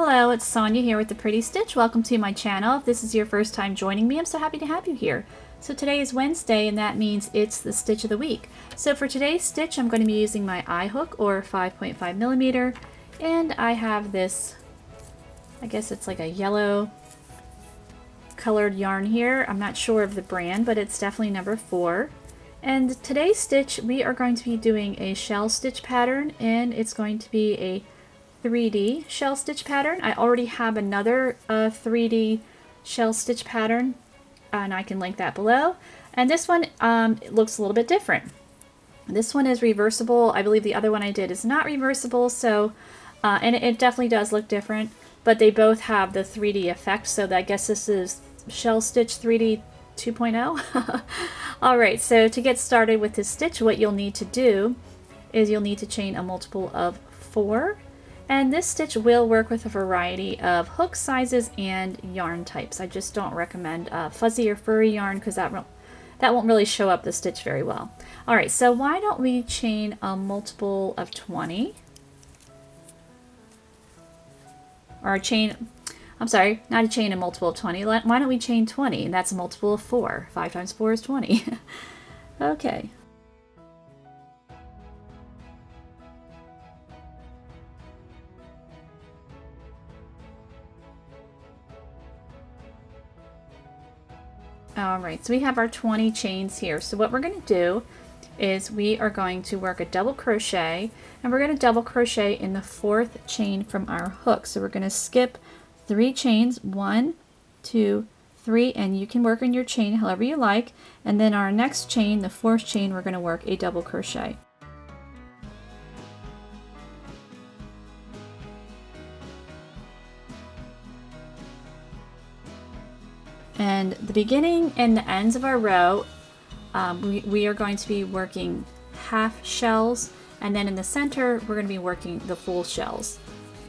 Hello, it's Sonia here with the Pretty Stitch. Welcome to my channel. If this is your first time joining me, I'm so happy to have you here. So today is Wednesday, and that means it's the stitch of the week. So for today's stitch, I'm going to be using my eye hook, or 5.5 millimeter, and I have this, I guess it's like a yellow colored yarn here. I'm not sure of the brand, but it's definitely number 4. And today's stitch, we are going to be doing a shell stitch pattern, and it's going to be a 3D shell stitch pattern. I already have another 3D shell stitch pattern, and I can link that below. And this one it looks a little bit different. This one is reversible. I believe the other one I did is not reversible, so and it definitely does look different, but they both have the 3D effect, so I guess this is shell stitch 3D 2.0. Alright, so to get started with this stitch, what you'll need to do is you'll need to chain a multiple of 4. And this stitch will work with a variety of hook sizes and yarn types. I just don't recommend fuzzy or furry yarn because that won't really show up the stitch very well. Alright, so why don't we chain a multiple of 20? Or I'm sorry, not a chain a multiple of 20. Why don't we chain 20? And that's a multiple of 4. 5 times 4 is 20. Okay. Alright, so we have our 20 chains here. So what we're going to do is we are going to work a double crochet, and we're going to double crochet in the 4th chain from our hook. So we're going to skip 3 chains, 1, 2, 3, and you can work in your chain however you like. And then our next chain, the 4th chain, we're going to work a double crochet. And the beginning and the ends of our row, we are going to be working half shells, and then in the center we're going to be working the full shells,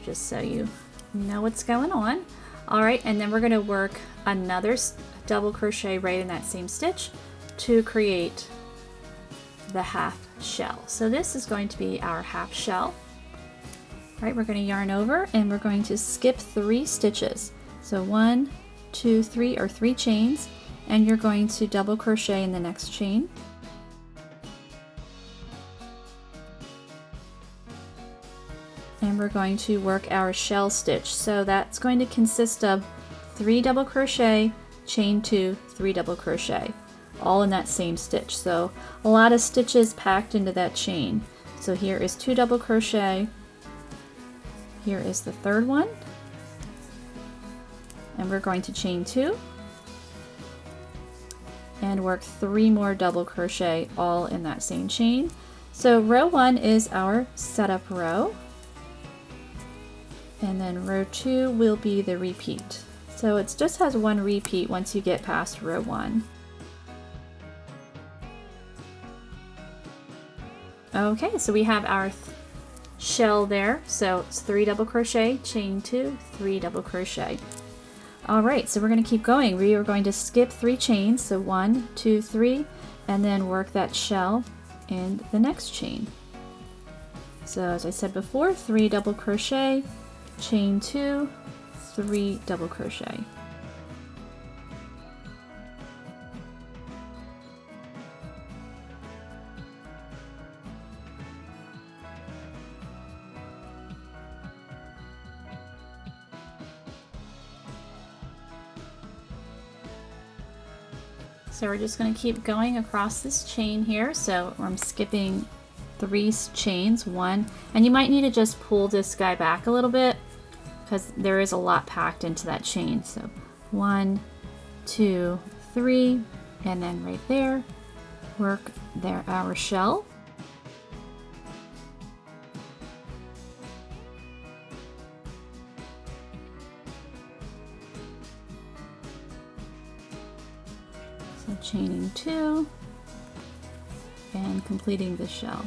just so you know what's going on. Alright, and then we're going to work another double crochet right in that same stitch to create the half shell. So this is going to be our half shell. Alright, we're going to yarn over and we're going to skip 3 stitches. So 1, 2, 3 or 3 chains, and you're going to double crochet in the next chain. And we're going to work our shell stitch. So that's going to consist of 3 double crochet, chain 2, 3 double crochet, all in that same stitch. So a lot of stitches packed into that chain. So here is 2 double crochet, here is the 3rd one, and we're going to chain 2 and work 3 more double crochet all in that same chain. So row 1 is our setup row, and then row 2 will be the repeat. So it just has 1 repeat once you get past row 1. Okay, so we have our shell there. So it's 3 double crochet, chain 2, 3 double crochet. Alright, so we're going to keep going. We are going to skip 3 chains, so 1, 2, 3, and then work that shell in the next chain. So as I said before, 3 double crochet, chain 2, 3 double crochet. So we're just going to keep going across this chain here. So I'm skipping 3 chains, 1, and you might need to just pull this guy back a little bit because there is a lot packed into that chain. So 1, 2, 3, and then right there, work there our shell. So chaining 2 and completing the shell.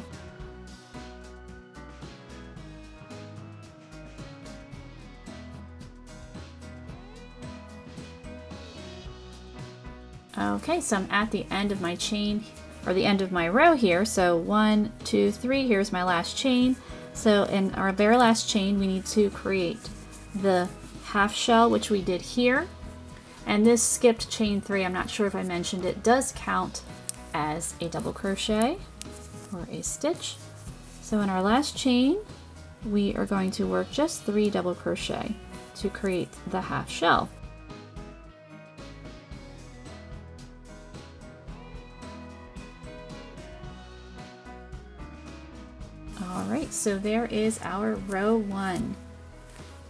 Okay, so I'm at the end of my chain, or the end of my row here. So 1, 2, 3, here's my last chain. So in our very last chain, we need to create the half shell, which we did here. And this skipped chain 3, I'm not sure if I mentioned it, does count as a double crochet or a stitch. So in our last chain, we are going to work just 3 double crochet to create the half shell. Alright, so there is our row 1.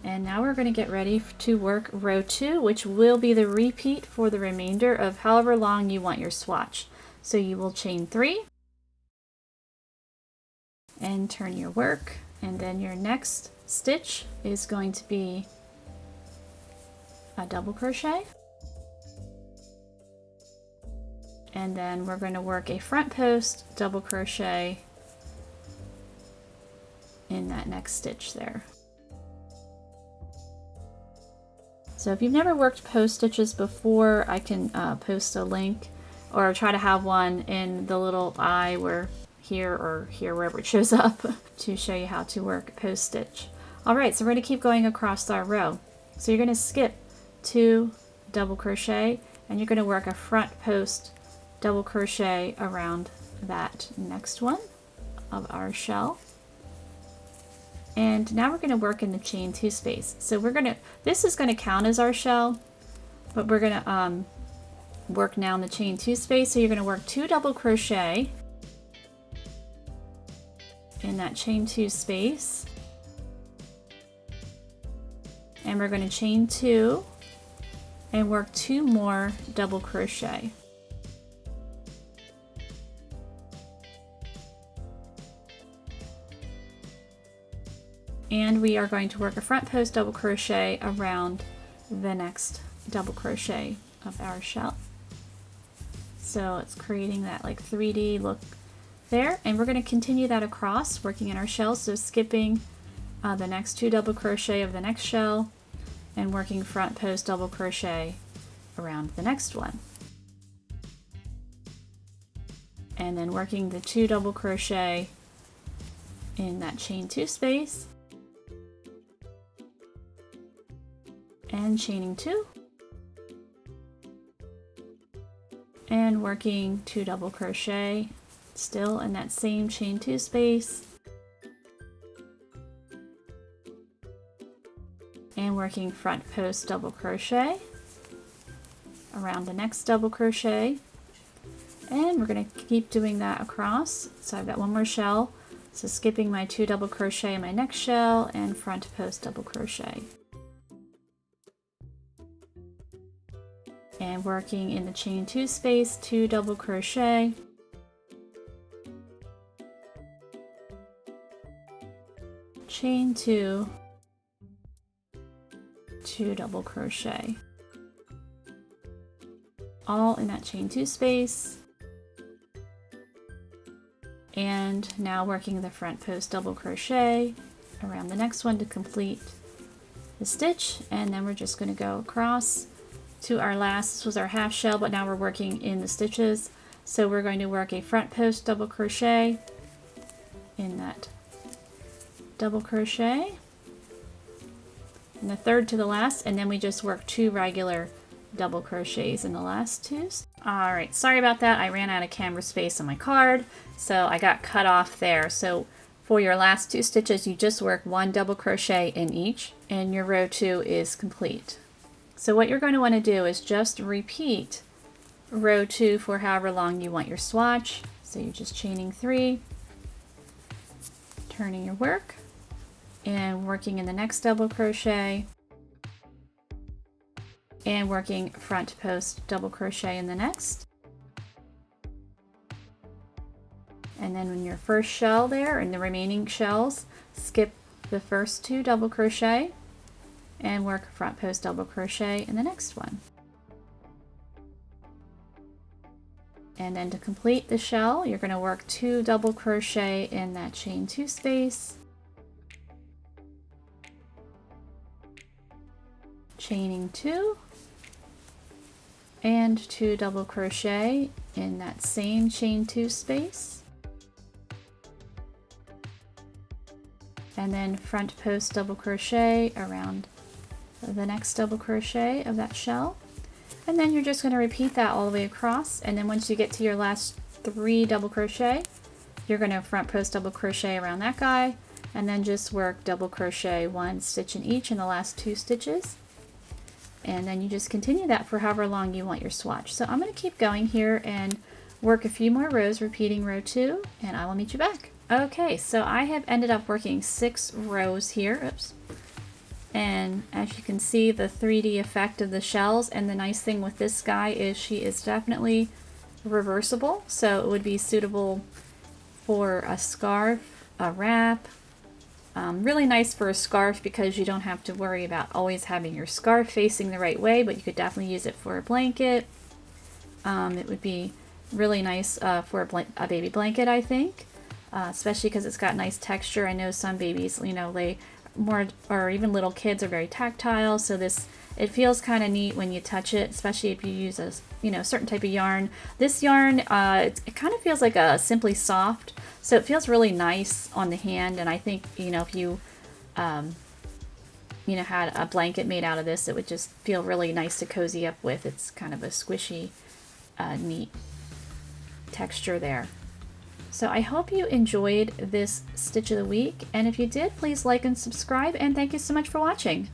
And now we're going to get ready to work row 2, which will be the repeat for the remainder of however long you want your swatch. So you will chain 3 and turn your work, and then your next stitch is going to be a double crochet. And then we're going to work a front post double crochet in that next stitch there. So if you've never worked post stitches before, I can post a link or try to have one in the little eye where here or here, wherever it shows up, to show you how to work post stitch. Alright, so we're going to keep going across our row. So you're going to skip 2 double crochet and you're going to work a front post double crochet around that next one of our shell. And now we're going to work in the chain 2 space. So this is going to count as our shell, but we're going to work now in the chain 2 space. So you're going to work 2 double crochet in that chain 2 space. And we're going to chain 2 and work 2 more double crochet. And we are going to work a front post double crochet around the next double crochet of our shell. So it's creating that like 3D look there, and we're going to continue that across, working in our shell, so skipping the next 2 double crochet of the next shell and working front post double crochet around the next one. And then working the 2 double crochet in that chain 2 space. And chaining 2 and working 2 double crochet still in that same chain 2 space and working front post double crochet around the next double crochet, and we're going to keep doing that across. So I've got one more shell, so skipping my 2 double crochet in my next shell and front post double crochet. And working in the chain 2 space, 2 double crochet, chain 2, 2 double crochet, all in that chain 2 space. And now working the front post double crochet around the next one to complete the stitch, and then we're just going to go across to our last. This was our half shell, but now we're working in the stitches. So we're going to work a front post double crochet in that double crochet and the third to the last, and then we just work 2 regular double crochets in the last 2. Alright, sorry about that. I ran out of camera space on my card, so I got cut off there. So for your last 2 stitches, you just work 1 double crochet in each, and your row 2 is complete. So what you're going to want to do is just repeat row 2 for however long you want your swatch. So you're just chaining 3, turning your work, and working in the next double crochet, and working front post double crochet in the next. And then in your first shell there, and the remaining shells, skip the first 2 double crochet and work front post double crochet in the next one. And then to complete the shell, you're going to work 2 double crochet in that chain 2 space, chaining 2, and 2 double crochet in that same chain 2 space, and then front post double crochet around the next double crochet of that shell. And then you're just going to repeat that all the way across, and then once you get to your last 3 double crochet, you're going to front post double crochet around that guy, and then just work double crochet 1 stitch in each in the last 2 stitches. And then you just continue that for however long you want your swatch. So I'm going to keep going here and work a few more rows, repeating row 2, and I will meet you back. Okay, so I have ended up working 6 rows here. Oops. And as you can see, the 3D effect of the shells, and the nice thing with this guy is she is definitely reversible, so it would be suitable for a scarf, a wrap. Really nice for a scarf because you don't have to worry about always having your scarf facing the right way, but you could definitely use it for a blanket. It would be really nice for a baby blanket, I think, especially because it's got nice texture. I know some babies, you know, they more, or even little kids, are very tactile, so it feels kind of neat when you touch it, especially if you use a certain type of yarn. This yarn, it kind of feels like a Simply Soft, so it feels really nice on the hand. And I think, you know, if you had a blanket made out of this, it would just feel really nice to cozy up with. It's kind of a squishy, neat texture there. So I hope you enjoyed this Stitch of the Week, and if you did, please like and subscribe, and thank you so much for watching.